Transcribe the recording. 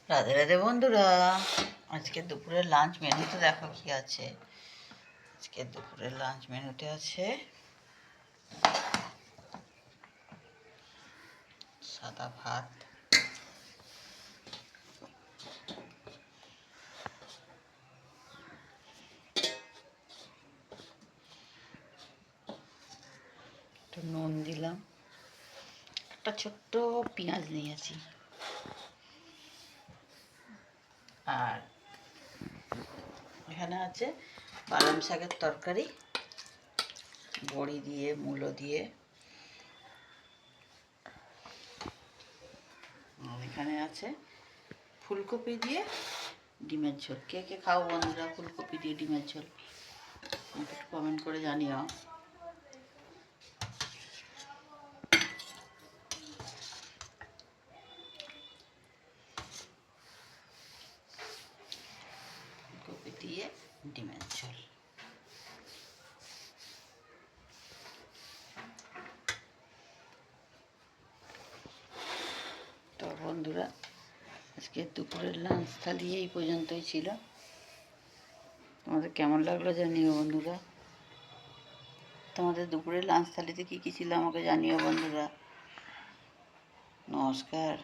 রাধে রাধে বন্ধুরা, আজকে দুপুরের লাঞ্চ মেনুতে দেখো কি আছে। আজকে দুপুরের লাঞ্চ মেনুতে আছে সাদা ভাত, একটু নুন দিলাম, একটা ছোট্ট পেঁয়াজ নিয়েছি, আর এখানে আছে পালং শাকের তরকারি, বড়ি দিয়ে মূলো দিয়ে। আর এখানে আছে ফুলকপি দিয়ে ডিমের ঝোল। কে কে খাও বন্ধুরা ফুলকপি দিয়ে ডিমের ঝোল? আমাকে একটু কমেন্ট করে জানিও। ফুলকপি দিয়ে ডিমের ঝোল। তো বন্ধুরা, আজকে দুপুরের লাঞ্চ থালি এই পর্যন্তই ছিল। তোমাদের কেমন লাগলো জানিও বন্ধুরা। তোমাদের দুপুরের লাঞ্চ থালিতে কী কী ছিল আমাকে জানিও বন্ধুরা। নমস্কার।